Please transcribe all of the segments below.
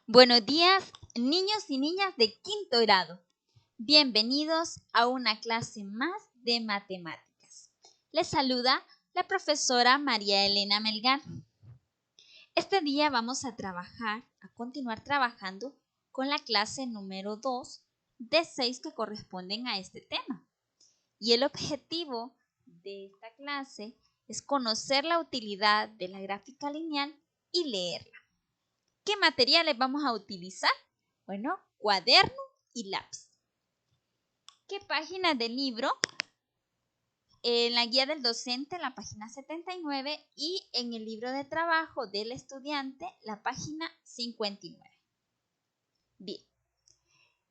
Buenos días, niños y niñas de quinto grado. Bienvenidos a una clase más de matemáticas. Les saluda la profesora María Elena Melgar. Este día vamos a continuar trabajando con la clase número 2 de 6 que corresponden a este tema. Y el objetivo de esta clase es conocer la utilidad de la gráfica lineal y leerla. ¿Qué materiales vamos a utilizar? Bueno, cuaderno y lápiz. ¿Qué página del libro? En la guía del docente, la página 79, y en el libro de trabajo del estudiante, la página 59. Bien,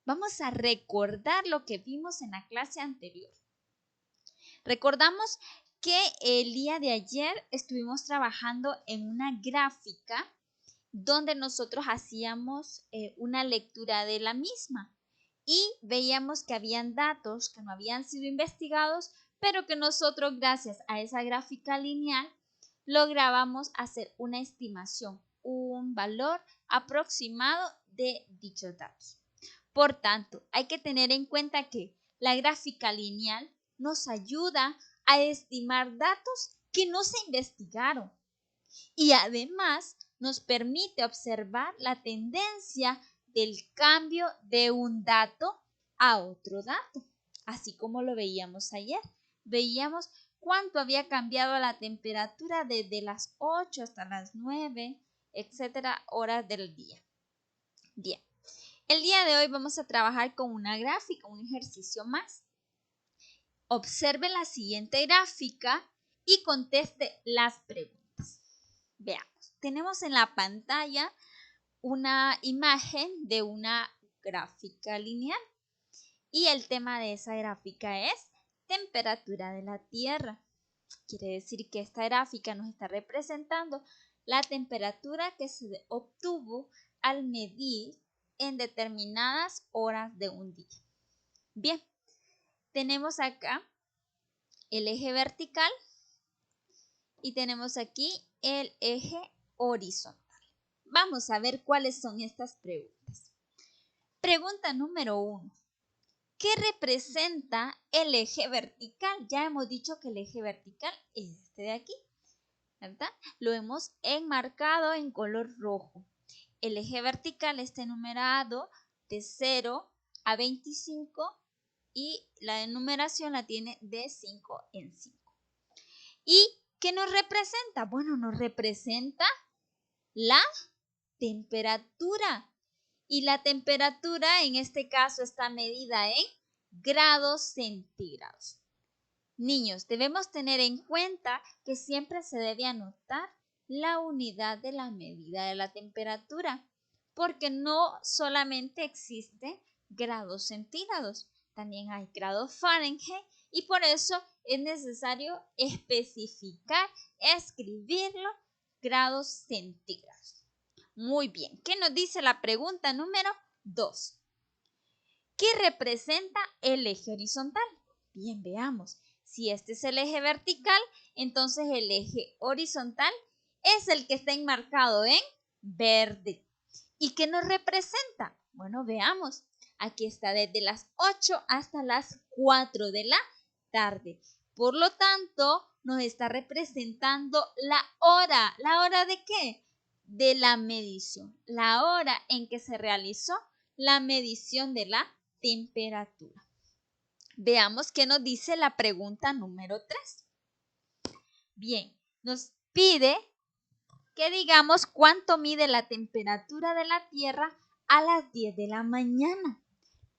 vamos a recordar lo que vimos en la clase anterior. Recordamos que el día de ayer estuvimos trabajando en una gráfica donde nosotros hacíamos una lectura de la misma y veíamos que habían datos que no habían sido investigados, pero que nosotros, gracias a esa gráfica lineal, lográbamos hacer una estimación, un valor aproximado de dichos datos. Por tanto, hay que tener en cuenta que la gráfica lineal nos ayuda a estimar datos que no se investigaron y además nos permite observar la tendencia del cambio de un dato a otro dato, así como lo veíamos ayer. Veíamos cuánto había cambiado la temperatura desde las 8 hasta las 9, etcétera, horas del día. Bien, el día de hoy vamos a trabajar con una gráfica, un ejercicio más. Observe la siguiente gráfica y conteste las preguntas. Veamos. Tenemos en la pantalla una imagen de una gráfica lineal y el tema de esa gráfica es temperatura de la Tierra. Quiere decir que esta gráfica nos está representando la temperatura que se obtuvo al medir en determinadas horas de un día. Bien, tenemos acá el eje vertical y tenemos aquí el eje horizontal. Vamos a ver cuáles son estas preguntas. Pregunta número 1. ¿Qué representa el eje vertical? Ya hemos dicho que el eje vertical es este de aquí, ¿verdad? Lo hemos enmarcado en color rojo. El eje vertical está enumerado de 0 a 25 y la enumeración la tiene de 5 en 5. ¿Y qué nos representa? Bueno, nos representa la temperatura. Y la temperatura en este caso está medida en grados centígrados. Niños, debemos tener en cuenta que siempre se debe anotar la unidad de la medida de la temperatura, porque no solamente existe grados centígrados, también hay grados Fahrenheit y por eso es necesario especificar, escribirlo, grados centígrados. Muy bien, ¿qué nos dice la pregunta número 2? ¿Qué representa el eje horizontal? Bien, veamos. Si este es el eje vertical, entonces el eje horizontal es el que está enmarcado en verde. ¿Y qué nos representa? Bueno, veamos. Aquí está desde las 8 hasta las 4 de la tarde. Por lo tanto, nos está representando la hora. ¿La hora de qué? De la medición. La hora en que se realizó la medición de la temperatura. Veamos qué nos dice la pregunta número 3. Bien, nos pide que digamos cuánto mide la temperatura de la Tierra a las 10 de la mañana.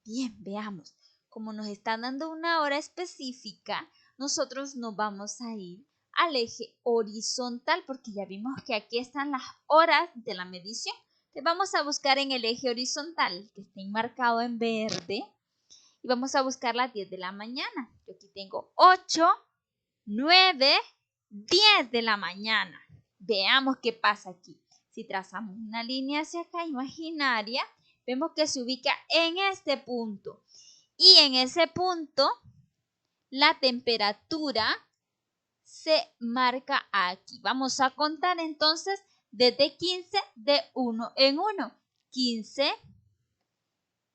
Bien, veamos. Como nos están dando una hora específica, nosotros nos vamos a ir al eje horizontal porque ya vimos que aquí están las horas de la medición. Entonces vamos a buscar en el eje horizontal que está enmarcado en verde y vamos a buscar las 10 de la mañana. Yo aquí tengo 8, 9, 10 de la mañana. Veamos qué pasa aquí. Si trazamos una línea hacia acá imaginaria, vemos que se ubica en este punto. Y en ese punto, la temperatura se marca aquí. Vamos a contar entonces desde 15 de 1 en 1. 15,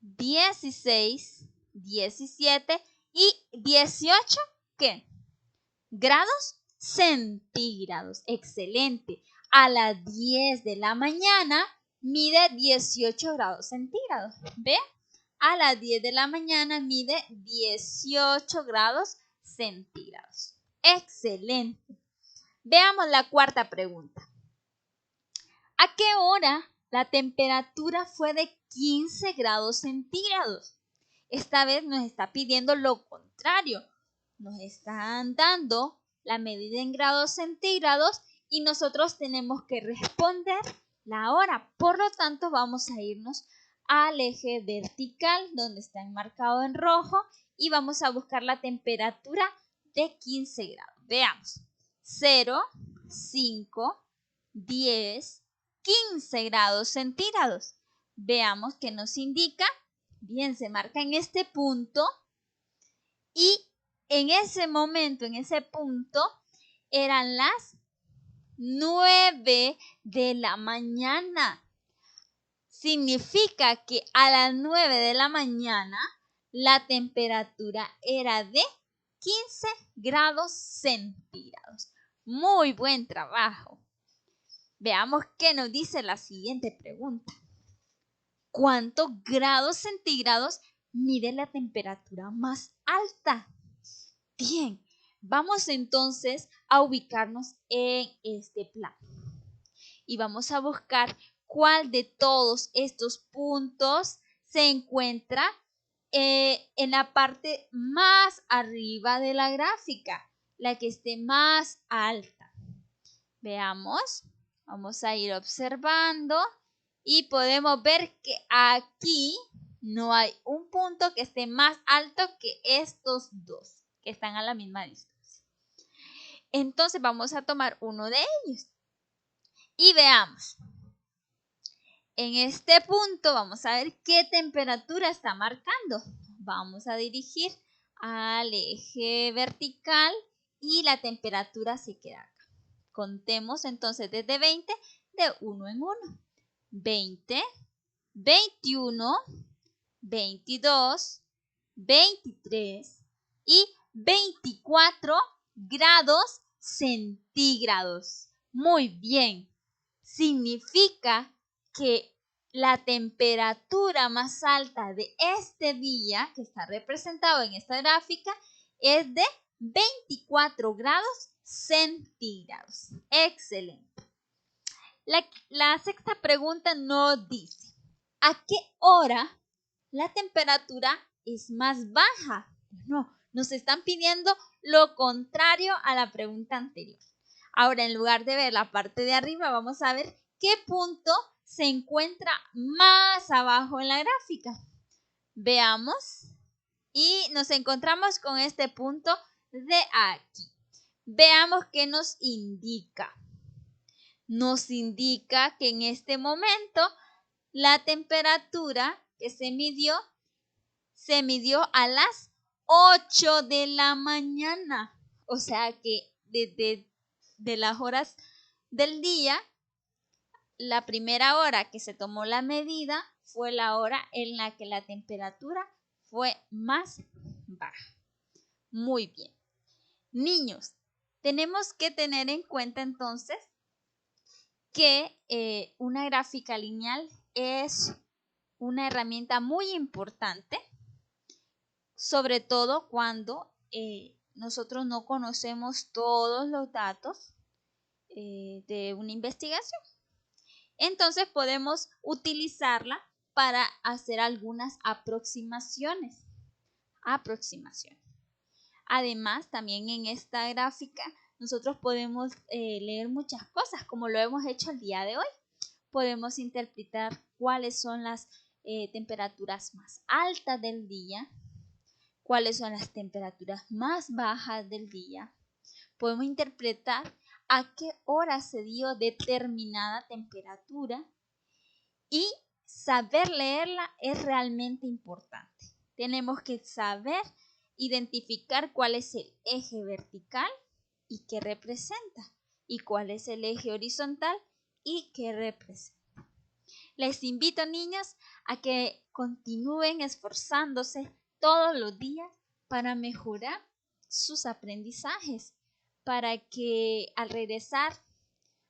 16, 17 y 18, ¿qué? Grados centígrados. Excelente. A las 10 de la mañana mide 18 grados centígrados. ¿Ve? A las 10 de la mañana mide 18 grados centígrados. Excelente. Veamos la cuarta pregunta. ¿A qué hora la temperatura fue de 15 grados centígrados? Esta vez nos está pidiendo lo contrario. Nos están dando la medida en grados centígrados y nosotros tenemos que responder la hora. Por lo tanto, vamos a irnos al eje vertical donde está enmarcado en rojo y vamos a buscar la temperatura de 15 grados. Veamos. 0, 5, 10, 15 grados centígrados. Veamos qué nos indica. Bien, se marca en este punto y en ese momento, en ese punto, eran las 9 de la mañana. Significa que a las 9 de la mañana la temperatura era de 15 grados centígrados. Muy buen trabajo. Veamos qué nos dice la siguiente pregunta. ¿Cuántos grados centígrados mide la temperatura más alta? Bien, vamos entonces a ubicarnos en este plano y vamos a buscar cuál de todos estos puntos se encuentra en la parte más arriba de la gráfica, la que esté más alta. Veamos, vamos a ir observando y podemos ver que aquí no hay un punto que esté más alto que estos dos, que están a la misma distancia. Entonces vamos a tomar uno de ellos y veamos. En este punto vamos a ver qué temperatura está marcando. Vamos a dirigir al eje vertical y la temperatura se queda acá. Contemos entonces desde 20 de uno en uno. 20, 21, 22, 23 y 24 grados centígrados. Muy bien. Significa que la temperatura más alta de este día, que está representado en esta gráfica, es de 24 grados centígrados. Excelente. La sexta pregunta nos dice, ¿a qué hora la temperatura es más baja? No, nos están pidiendo lo contrario a la pregunta anterior. Ahora, en lugar de ver la parte de arriba, vamos a ver qué punto se encuentra más abajo en la gráfica. Veamos y nos encontramos con este punto de aquí. Veamos qué nos indica. Nos indica que en este momento la temperatura que se midió a las 8 de la mañana. O sea que desde las horas del día, la primera hora que se tomó la medida fue la hora en la que la temperatura fue más baja. Muy bien. Niños, tenemos que tener en cuenta entonces que una gráfica lineal es una herramienta muy importante, sobre todo cuando nosotros no conocemos todos los datos de una investigación. Entonces podemos utilizarla para hacer algunas aproximaciones. Además, también en esta gráfica nosotros podemos leer muchas cosas, como lo hemos hecho el día de hoy. Podemos interpretar cuáles son las temperaturas más altas del día, cuáles son las temperaturas más bajas del día. Podemos interpretar a qué hora se dio determinada temperatura y saber leerla es realmente importante. Tenemos que saber identificar cuál es el eje vertical y qué representa y cuál es el eje horizontal y qué representa. Les invito, niños, a que continúen esforzándose todos los días para mejorar sus aprendizajes, para que al regresar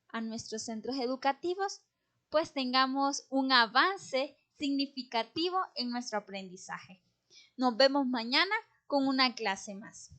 a nuestros centros educativos, pues tengamos un avance significativo en nuestro aprendizaje. Nos vemos mañana con una clase más.